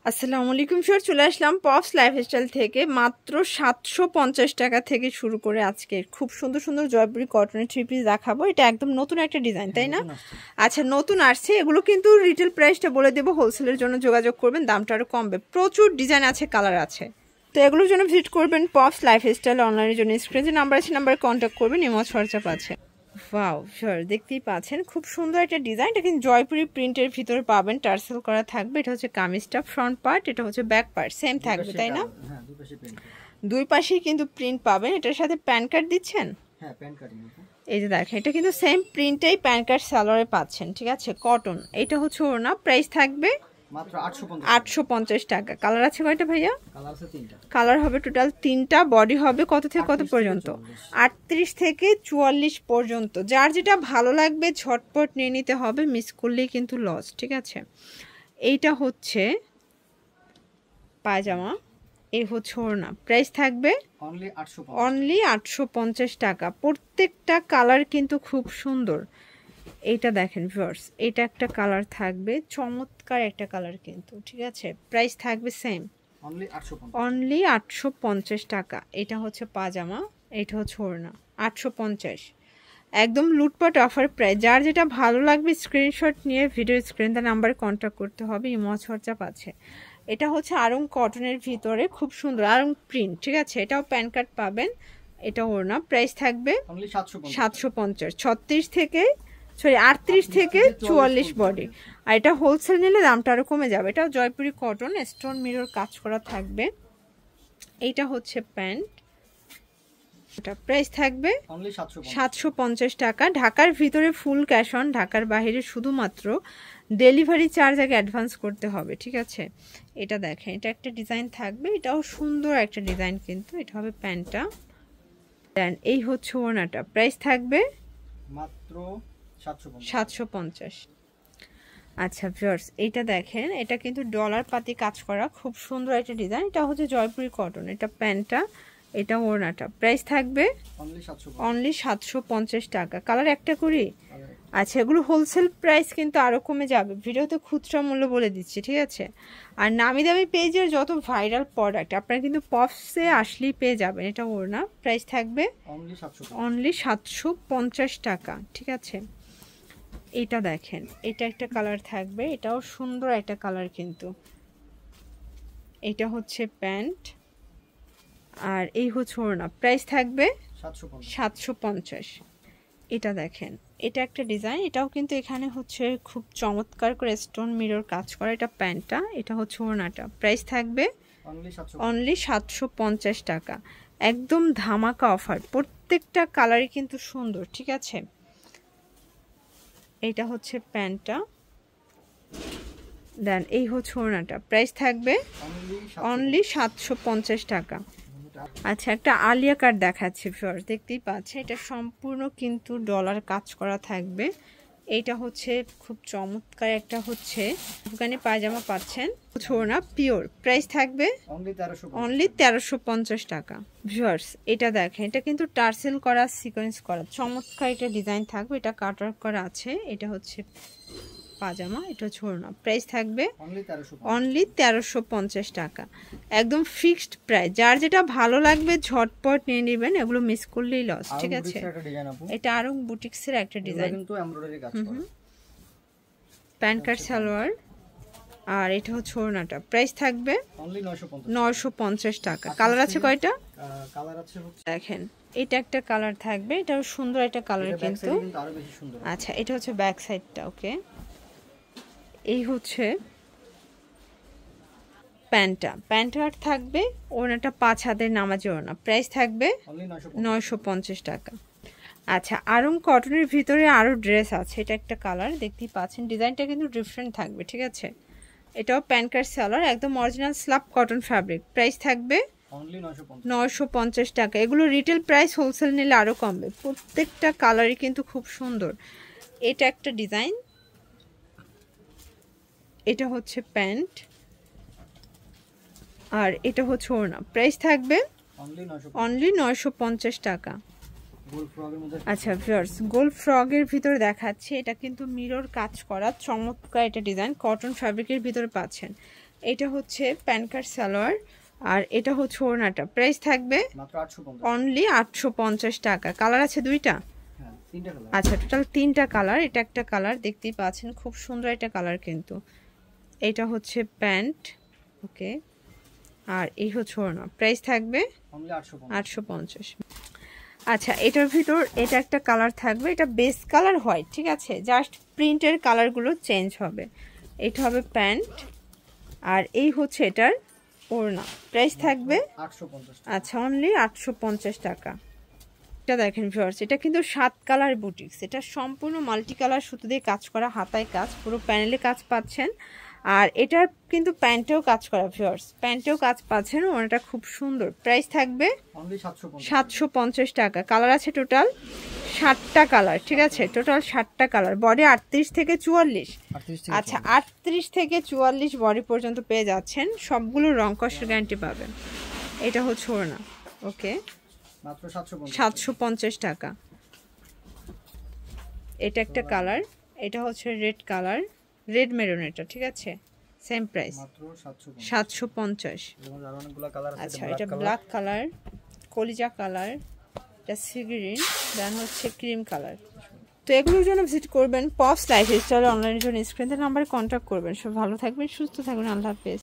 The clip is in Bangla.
আসসালামু আলাইকুম স্যার, চলে আসলাম পপস লাইফস্টাইল থেকে। মাত্র 750 টাকা থেকে শুরু করে আজকে খুব সুন্দর সুন্দর জয়পুরি কটনের থ্রি পিস দেখাবো। এটা একদম নতুন একটা ডিজাইন, তাই না? আচ্ছা, নতুন আসছে এগুলো, কিন্তু রিটেল প্রাইসটা বলে দেবো, হোলসেলের জন্য যোগাযোগ করবেন, দামটা আরও কমবে। প্রচুর ডিজাইন আছে, কালার আছে, তো এগুলোর জন্য ভিজিট করবেন পপস লাইফস্টাইল। অনলাইনের জন্য স্ক্রিনে নাম্বার আছে, নাম্বারে কন্ট্যাক্ট করবেন, ইমো হোয়াটসঅ্যাপ আছে। ওয়াও স্যার, দেখতেই পাচ্ছেন খুব সুন্দর একটা ডিজাইন। এটা কিন্তু জয়পুরি প্রিন্টের ভিতরে পাবেন, টার্সেল করা থাকবে। এটা হচ্ছে কামিজটা ফ্রন্ট পার্ট, এটা হচ্ছে ব্যাক পার্ট, সেম থাকবে, তাই না? দুই পাশেই কিন্তু প্রিন্ট পাবেন। এটার সাথে প্যান কার্ড দিচ্ছেন? হ্যাঁ, প্যান কার্ড। এই যে দেখেন, এটা কিন্তু সেম প্রিন্টেই প্যান কার্ড সালোয়ারে পাচ্ছেন, ঠিক আছে? কটন। এটা হচ্ছে ওড়না, প্রাইস থাকবে মাত্র 850 টাকা। কালার আছে কয়টা ভাইয়া? কালার আছে 3টা। কালার হবে টোটাল 3টা। বডি হবে কত থেকে কত পর্যন্ত? 38 থেকে 44 পর্যন্ত। যার যেটা ভালো লাগবে ঝটপট নিয়ে নিতে হবে, মিস করলেই কিন্তু লস, ঠিক আছে? এইটা হচ্ছে পায়জামা, এই হচ্ছে ওড়না, প্রাইস থাকবে অনলি 850 টাকা। প্রত্যেকটা কালার কিন্তু খুব সুন্দর। এইটা দেখেন ভিউয়ার্স, এটা একটা কালার থাকবে, চমৎকার একটা কালার কিন্তু, ঠিক আছে? প্রাইস থাকবে সেম অনলি 850 টাকা। এটা হচ্ছে পাজামা, এটা হচ্ছে ওড়না, 850। একদম লুটপাট অফার প্রাইস। যার যেটা ভালো লাগবে স্ক্রিনশট নিয়ে ভিডিও স্ক্রিন তার নাম্বারে কন্ট্যাক্ট করতে হবে, ইমো হোয়াটসঅ্যাপ আছে। এটা হচ্ছে আরং কটনের ভিতরে, খুব সুন্দর আরং প্রিন্ট, ঠিক আছে? এটাও প্যান কার্ড পাবেন। এটা ওড়না, প্রাইস থাকবে 750। 38 থেকে 44 বডি। আর এটা হোলসেল নিলে দামটা আরও কমে যাবে। এটাও জয়পুরি কটন, স্টোন মিরর কাজ করা থাকবে। এইটা হচ্ছে প্যান্ট, এটা প্রাইস থাকবে 750 টাকা। ঢাকার ভিতরে ফুল ক্যাশ অন, ঢাকার বাইরে শুধুমাত্র ডেলিভারি চার্জ আগে অ্যাডভান্স করতে হবে, ঠিক আছে? এটা দেখেন, এটা একটা ডিজাইন থাকবে, এটাও সুন্দর একটা ডিজাইন কিন্তু। এটা হবে প্যান্টটা, দেন এই হচ্ছে ওড়নাটা, প্রাইস থাকবে মাত্র 750। আচ্ছা ভিউয়ার্স, এইটা দেখেন, এটা কিন্তু ডলার পাতি কাজ করা, খুব সুন্দর একটা ডিজাইন। এটা হচ্ছে জয়পুরি কটন, এটা প্যান্টটা, এটা ওড়নাটা, প্রাইস থাকবে অনলি 750 টাকা। কালার একটা করি। আচ্ছা, এগুলো হোলসেল প্রাইস কিন্তু আরও কমে যাবে, ভিডিওতে খুচরা মূল্য বলে দিচ্ছি, ঠিক আছে? আর নামি দামি পেজের যত ভাইরাল প্রোডাক্ট আপনারা কিন্তু পপসে আসলেই পেয়ে যাবেন। এটা ওড়না, প্রাইস থাকবে অনলি 750 টাকা, ঠিক আছে? এটা দেখেন, এটা একটা কালার থাকবে, এটাও সুন্দর একটা কালার কিন্তু। এটা হচ্ছে প্যান্ট, আর এই হচ্ছে ওড়না, প্রাইস থাকবে 750। এটা দেখেন, এটা একটা ডিজাইন, এটাও কিন্তু এখানে হচ্ছে খুব চমৎকার করে স্টোন মিরর কাজ করা। এটা প্যান্টটা, এটা হচ্ছে ওড়নাটা, প্রাইস থাকবে অনলি 750 টাকা। একদম ধামাকা অফার, প্রত্যেকটা কালারই কিন্তু সুন্দর, ঠিক আছে? এইটা হচ্ছে প্যান্টটা, দেন এই হচ্ছে ওড়নাটা, প্রাইস থাকবে অনলি 750 টাকা। আচ্ছা, একটা আলিয়া কাট দেখাচ্ছি ফিওর, দেখতেই পাচ্ছে, এটা সম্পূর্ণ কিন্তু ডলার কাজ করা থাকবে। এইটা হচ্ছে খুব চমৎকার একটা হচ্ছে আফগানি পায়জামা পাচ্ছেন, ওড়না পিওর, প্রাইস থাকবে অনলি 1350 টাকা। ভিউয়ার্স, এটা দেখেন, এটা কিন্তু টার্সেল করা, সিকোয়েন্স করা, চমৎকার একটা ডিজাইন থাকবে। এটা কাটওয়ার্ক করা আছে। এটা হচ্ছে পাজামা, এটা ওড়না, প্রাইস থাকবে অনলি 1350 টাকা। একদম ফিক্সড প্রাইস। যার যেটা ভালো লাগবে ঝটপট নিয়ে নেবেন, এগুলো মিস করলেই লস, ঠিক আছে? এটা আরং বুটিক্সের একটা ডিজাইন, প্যান কার্ড সালোয়ার, আর এটা হচ্ছে ওড়নাটা, প্রাইস থাকবে 950 টাকা। কালার আছে কয়টা? দেখেন, এটা একটা কালার থাকবে, এটাও সুন্দর একটা কালার কিন্তু। আচ্ছা, এটা হচ্ছে ব্যাক সাইডটা, ওকে? এই হচ্ছে প্যান্টটা, প্যান্টটা থাকবে, ওড়নাটা 5 হাতের নামাজি ওড়না, প্রাইস থাকবে 950 টাকা। আচ্ছা, আরং কটনের ভিতরে আরও ড্রেস আছে। এটা একটা কালার, দেখতেই পাচ্ছেন, ডিজাইনটা কিন্তু ডিফারেন্ট থাকবে, ঠিক আছে? এটাও প্যান কার্ড সালোয়ার, একদম original slab cotton fabric, price থাকবে 950 টাকা। এগুলো রিটেল প্রাইস, হোলসেল নিলে আরও কমবে। প্রত্যেকটা কালারই কিন্তু খুব সুন্দর। এটা একটা ডিজাইন, এটা হচ্ছে প্যান্ট, আর এটা হচ্ছে ওড়না, প্রাইস থাকবে অনলি 950 টাকা। আচ্ছা ভিউয়ার্স, গোল্ড ফ্রগের ভিতরে দেখাচ্ছি, এটা কিন্তু মিরর কাজ করা চমৎকার একটা ডিজাইন, কটন ফ্যাব্রিকের ভিতরে পাচ্ছেন। এটা হচ্ছে প্যান্ট সালোয়ার, আর এটা হচ্ছে ওড়নাটা। প্রাইস থাকবে অনলি 850 টাকা। কালার আছে দুইটা, আচ্ছা টোটাল 3টা কালার। এটা একটা কালার দেখতেই পাচ্ছেন, খুব সুন্দর একটা কালার কিন্তু। এটা হচ্ছে প্যান্ট, ওকে, আর এই হচ্ছে ওড়না। প্রাইস থাকবে 850। আচ্ছা এটার ভিতর এটা একটা কালার থাকবে, এটা বেস কালার হোয়াইট, ঠিক আছে, জাস্ট প্রিন্টের কালারগুলো চেঞ্জ হবে। এটা হবে প্যান্ট, আর এই হচ্ছে এটার ওড়না। প্রাইস থাকবে 850। আচ্ছা অনলি 850 টাকা। এটা দেখেন ভিউয়ার্স, এটা কিন্তু 7 কালার বুটিক্স, এটা সম্পূর্ণ মাল্টি কালার সুতো দিয়ে কাজ করা, হাতায় কাজ, পুরো প্যানেলে কাজ পাচ্ছেন। আর এটার কিন্তু প্যান্টেও কাজ করা ভিউয়ার্স, প্যান্টেও কাজ পাচ্ছেন, ওনাটা খুব সুন্দর। প্রাইস থাকবে 750 টাকা। কালার আছে টোটাল 7টা কালার, ঠিক আছে, টোটাল 7টা কালার। বডি 38 থেকে 44, আচ্ছা 38 থেকে 44 বডি পর্যন্ত পেয়ে যাচ্ছেন। সবগুলো রং কষের গ্যারান্টি পাবেন। এটা হচ্ছে ওড়না, ওকে, মাত্র 750 টাকা। এটা একটা কালার, এটা হচ্ছে রেড কালার, রেড মেরুন, এটা ঠিক আছে, সেম প্রাইস মাত্র 750। যেমন আরো অনেকগুলো কালার আছে। আচ্ছা এটা ব্ল্যাক কালার, কলিজা কালার, এটা সি গ্রিন, দেন হচ্ছে ক্রিম কালার। তো এগুলোর জন্য ভিজিট করবেন পপস লাইফস্টাইল অনলাইনের জন্য স্ক্রিনের নাম্বারে কন্ট্যাক্ট করবেন। সব ভালো থাকবেন, সুস্থ থাকবেন, আল্লাহ হাফেজ।